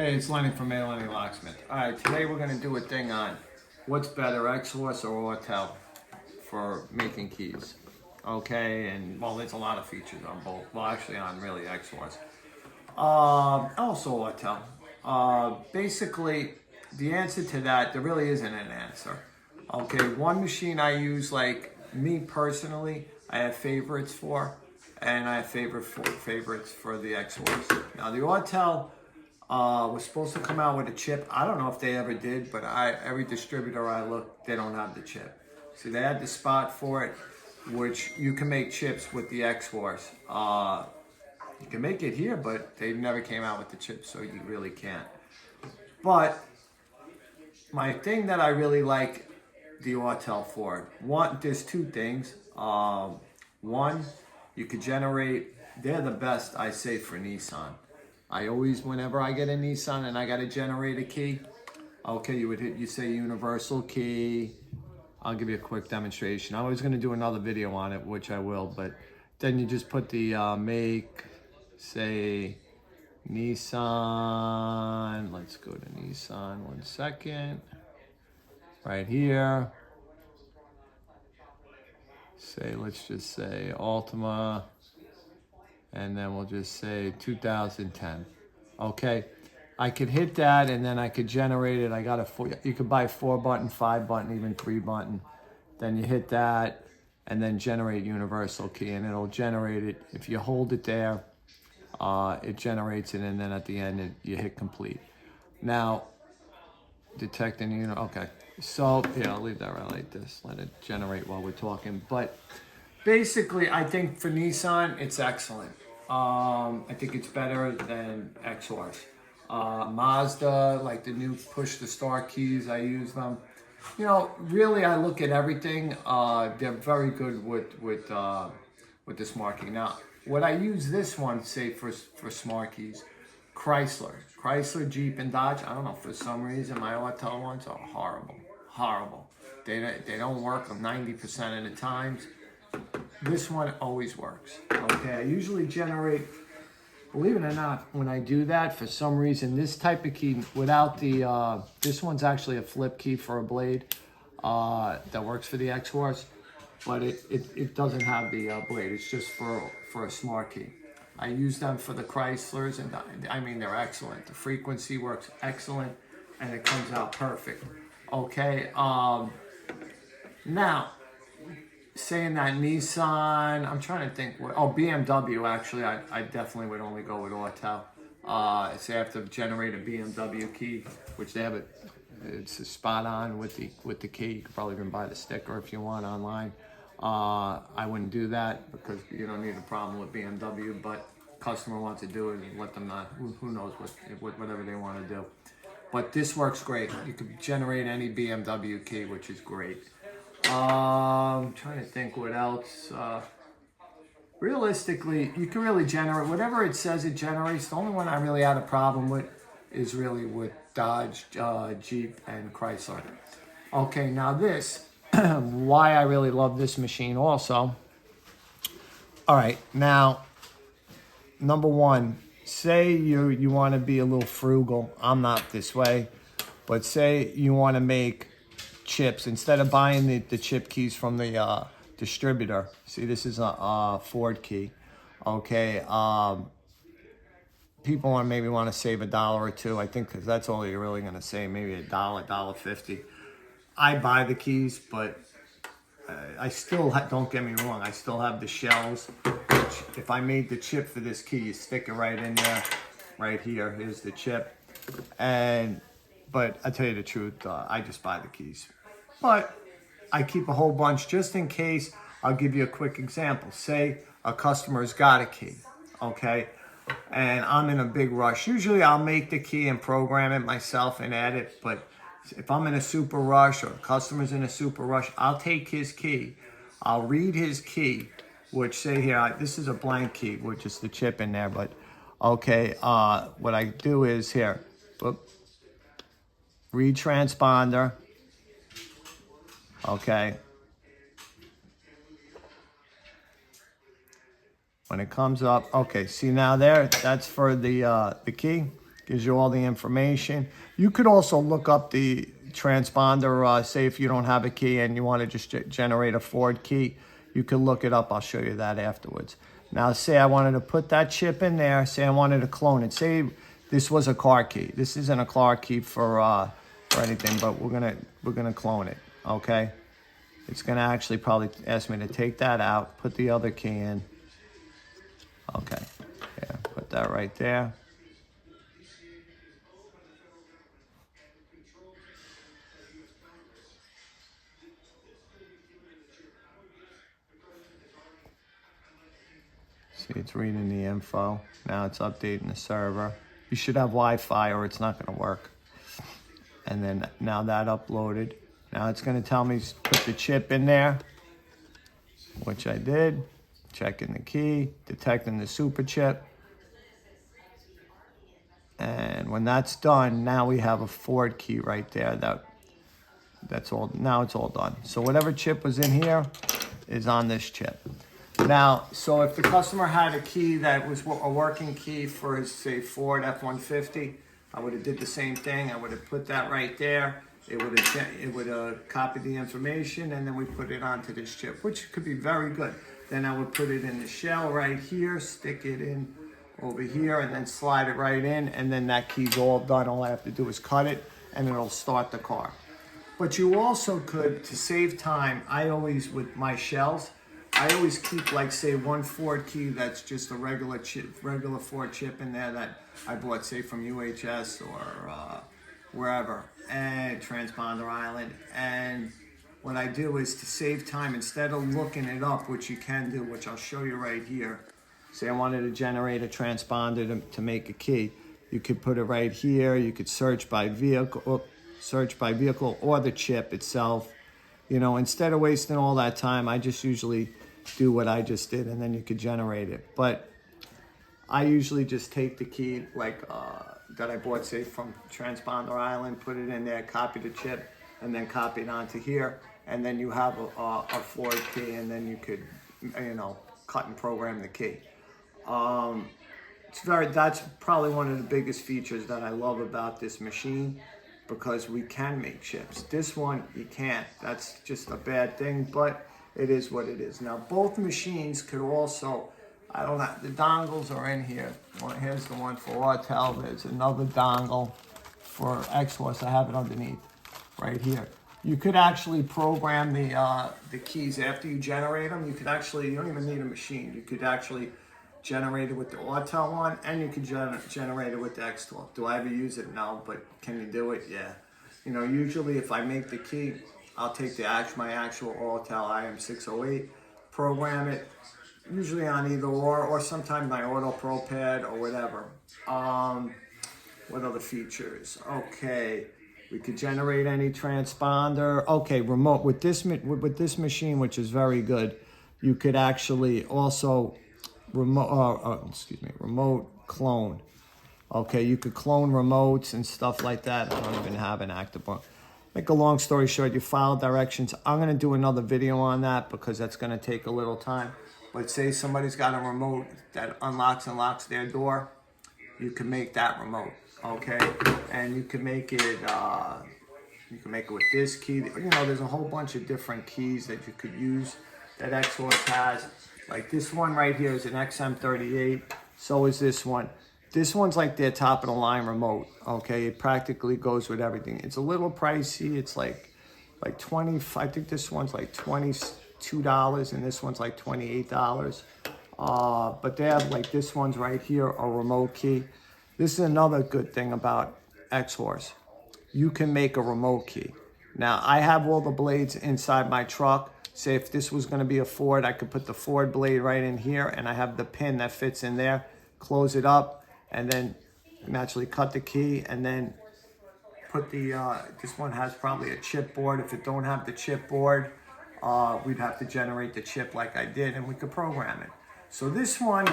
Hey, it's Lenny from Autel Locksmith. Alright, today we're going to do a thing on what's better, Xhorse or Autel for making keys. Okay, and well, there's a lot of features on both. Well, actually on really Xhorse. Also Autel. Basically, the answer to that, there really isn't an answer. Okay, one machine I use, like me personally, I have favorites for, and I have favorites for the Xhorse. Now the Autel was supposed to come out with a chip. I don't know if they ever did, but every distributor I look, they don't have the chip. See, they had the spot for it, which you can make chips with the Xhorse. You can make it here, but they never came out with the chip, so you really can't. But my thing that I really like the Autel for, there's two things. One, you could generate, they're the best, I say, for Nissan. I always, whenever I get a Nissan and I got to generate a key, okay, you say universal key. I'll give you a quick demonstration. I was going to do another video on it, which I will, but then you just put the make, say, Nissan. Let's go to Nissan, 1 second. Right here. Say, let's just say Altima. And then we'll just say 2010. Okay, I could hit that and then I could generate it. I got you could buy 4-button, 5-button, even 3-button. Then you hit that and then generate universal key, and it'll generate it. If you hold it there, it generates it, and then at the end you hit complete. Now, detecting unit. Okay, so yeah, I'll leave that right like this. Let it generate while we're talking. But basically, I think for Nissan, it's excellent. I think it's better than Xhorse. Mazda, like the new push to start keys, I use them. You know, really, I look at everything. They're very good with the smart key. Now, what I use this one, say for smart keys, Chrysler, Jeep, and Dodge. I don't know, for some reason my Autel ones are horrible. They don't work 90% of the times. This one always works. Okay, I usually generate, believe it or not, when I do that, for some reason, this type of key without the, this one's actually a flip key for a blade that works for the Xhorse, but it doesn't have the blade. It's just for a smart key. I use them for the Chryslers, and I mean, they're excellent. The frequency works excellent, and it comes out perfect. Okay, now, saying that Nissan, I'm trying to think BMW, actually, I definitely would only go with Autel. Say I have to generate a BMW key, which they have it's a spot on with the key. You could probably even buy the sticker if you want online. I wouldn't do that because you don't need a problem with BMW, but customer wants to do it, and let them not, who knows whatever they want to do. But this works great. You could generate any BMW key, which is great. I'm trying to think what else. Realistically, you can really generate whatever it says it generates. The only one I really had a problem with is really with Dodge, Jeep, and Chrysler. Okay, now this, why I really love this machine also. All right, now, number one, say you want to be a little frugal. I'm not this way, but say you want to make chips instead of buying the chip keys from the distributor. See, this is a Ford key. Okay, people maybe want to save $1 or $2. I think because that's all you're really going to save, maybe $1, $1.50. I buy the keys, but I still don't get me wrong. I still have the shells. Which, if I made the chip for this key, you stick it right in there, right here. Here's the chip, but I tell you the truth, I just buy the keys. But I keep a whole bunch just in case. I'll give you a quick example. Say a customer's got a key, okay? And I'm in a big rush. Usually I'll make the key and program it myself and add it. But if I'm in a super rush or the customer's in a super rush, I'll take his key. I'll read his key, which say here, this is a blank key, which is the chip in there. But okay, what I do is here, read transponder. Okay. When it comes up, okay, see now there, that's for the key. Gives you all the information. You could also look up the transponder, say if you don't have a key and you want to just generate a Ford key, you can look it up. I'll show you that afterwards. Now, say I wanted to put that chip in there. Say I wanted to clone it. Say this was a car key. This isn't a car key for anything, but we're gonna clone it. Okay. It's gonna actually probably ask me to take that out, put the other key in. Okay. Yeah. Put that right there. See, it's reading the info. Now it's updating the server. You should have Wi-Fi or it's not gonna work. And then now that uploaded. Now it's gonna tell me to put the chip in there, which I did. Checking the key, detecting the super chip. And when that's done, now we have a Ford key right there. That's all. Now it's all done. So whatever chip was in here is on this chip. Now, so if the customer had a key that was a working key for his, say, Ford F-150, I would have did the same thing. I would have put that right there. It would have copied the information, and then we put it onto this chip, which could be very good. Then I would put it in the shell right here, stick it in over here, and then slide it right in, and then that key's all done. All I have to do is cut it, and it'll start the car. But you also could, to save time, I always, with my shells, I always keep, like, say, one Ford key that's just a regular Ford chip in there that I bought, say, from UHS or wherever, and Transponder Island. And what I do is, to save time, instead of looking it up, which you can do, which I'll show you right here. Say I wanted to generate a transponder to make a key. You could put it right here. You could search by vehicle or the chip itself. You know, instead of wasting all that time, I just usually do what I just did, and then you could generate it. But I usually just take the key, like that I bought, say, from Transponder Island, put it in there, copy the chip, and then copy it onto here, and then you have a Ford key, and then you could, you know, cut and program the key. That's probably one of the biggest features that I love about this machine, because we can make chips. This one, you can't. That's just a bad thing, but it is what it is. Now, both machines could also, I don't know, the dongles are in here. Well, here's the one for Autel. There's another dongle for Xhorse. I have it underneath, right here. You could actually program the keys after you generate them. You could actually, you don't even need a machine. You could actually generate it with the Autel one, and you could generate it with the Xhorse. Do I ever use it? No, but can you do it? Yeah. You know, usually if I make the key, I'll take my actual Autel IM608, program it, usually on either or sometimes my Auto Pro pad or whatever. What other features? Okay, we could generate any transponder. Okay, remote with this machine, which is very good. You could actually also remote clone. Okay, you could clone remotes and stuff like that. I don't even have an active one. Make a long story short, you file directions. I'm going to do another video on that because that's going to take a little time. But say somebody's got a remote that unlocks and locks their door, you can make that remote, okay? And you can make it with this key. You know, there's a whole bunch of different keys that you could use that Xhorse has. Like this one right here is an XM38. So is this one. This one's like their top of the line remote. Okay, it practically goes with everything. It's a little pricey. It's like 20. I think this one's like $22, and this one's like $28. But they have, like, this one's right here, a remote key. This is another good thing about Xhorse. You can make a remote key. Now I have all the blades inside my truck. Say if this was going to be a Ford, I could put the Ford blade right in here, and I have the pin that fits in there. Close it up, and then naturally cut the key, and then put the, this one has probably a chipboard. If it don't have the chipboard, we'd have to generate the chip like I did, and we could program it. So this one,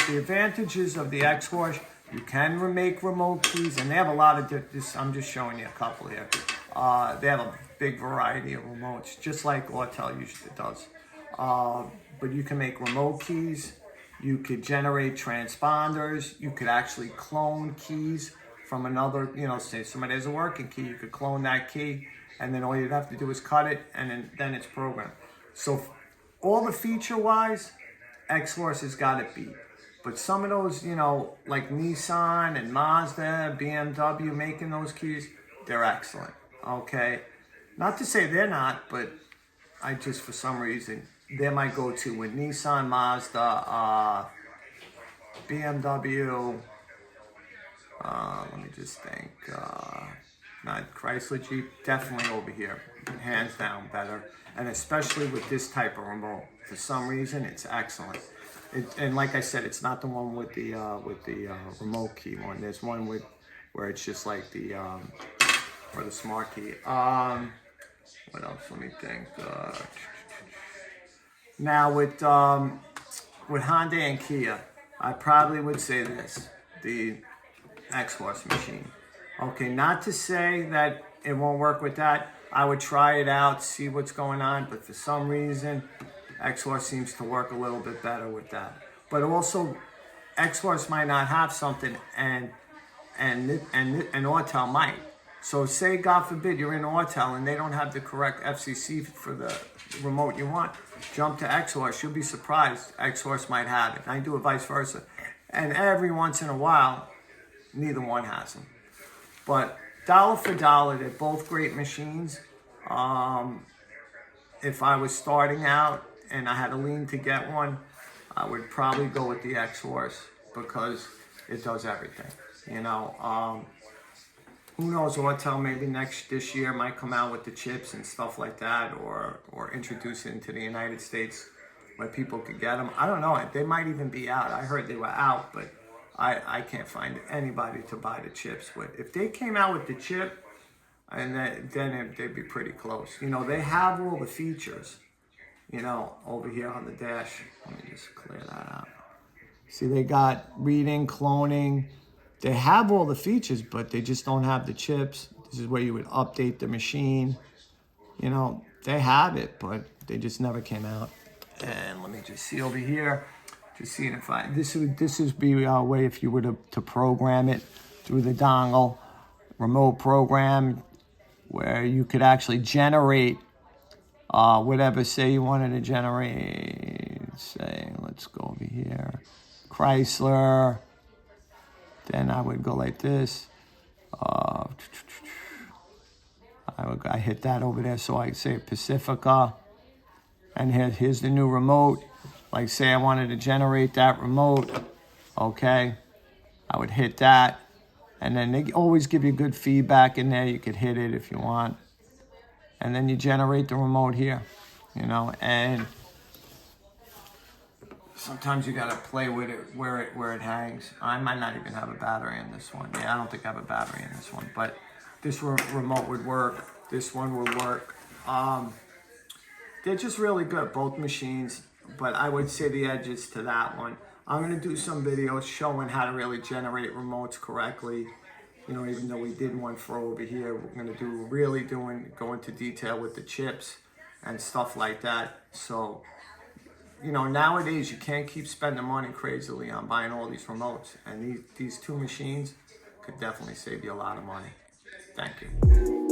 the advantages of the Xhorse, you can make remote keys, and they have a lot of this. I'm just showing you a couple here. They have a big variety of remotes, just like Autel usually does. But you can make remote keys. You could generate transponders. You could actually clone keys from another, say somebody has a working key, you could clone that key, and then all you'd have to do is cut it, and then it's programmed. So all the feature-wise, Xhorse has got it beat. But some of those, like Nissan and Mazda, BMW making those keys, they're excellent, okay? Not to say they're not, but I just, for some reason, they're my go-to with Nissan, Mazda, BMW, let me just think, not Chrysler, Jeep, definitely over here, hands down better. And especially with this type of remote, for some reason, it's excellent. And like I said, it's not the one with the remote key one. There's one where it's just like the or the smart key. What else? Let me think. Now with Hyundai and Kia, I probably would say this: the Xhorse machine. Okay, not to say that it won't work with that. I would try it out, see what's going on, but for some reason, Xhorse seems to work a little bit better with that. But also, Xhorse might not have something, and Autel might. So say, God forbid, you're in Autel and they don't have the correct FCC for the remote you want. Jump to Xhorse. You'll be surprised. Xhorse might have it. I do it vice versa. And every once in a while, neither one has them. But dollar for dollar, they're both great machines. If I was starting out and I had a lean to get one, I would probably go with the Xhorse because it does everything. Who knows, Autel maybe this year might come out with the chips and stuff like that, or introduce it into the United States where people could get them. I don't know. They might even be out. I heard they were out, but I can't find anybody to buy the chips with. If they came out with the chip, and then they'd be pretty close. They have all the features, over here on the dash. Let me just clear that out. See, they got reading, cloning. They have all the features, but they just don't have the chips. This is where you would update the machine. They have it, but they just never came out. And let me just see over here. Just seeing if this would be a way if you were to program it through the dongle, remote program, where you could actually generate whatever, say you wanted to generate, say, let's go over here, Chrysler. Then I would go like this. I hit that over there, so I say Pacifica. And here's the new remote. Like, say I wanted to generate that remote, okay? I would hit that. And then they always give you good feedback in there. You could hit it if you want. And then you generate the remote here, and sometimes you gotta play with it where it hangs. I might not even have a battery in this one. Yeah, I don't think I have a battery in this one, but this remote would work. This one would work. They're just really good, both machines, but I would say the edges to that one. I'm gonna do some videos showing how to really generate remotes correctly. Even though we did one for over here, we're gonna go into detail with the chips and stuff like that. So, nowadays you can't keep spending money crazily on buying all these remotes, and these two machines could definitely save you a lot of money. Thank you.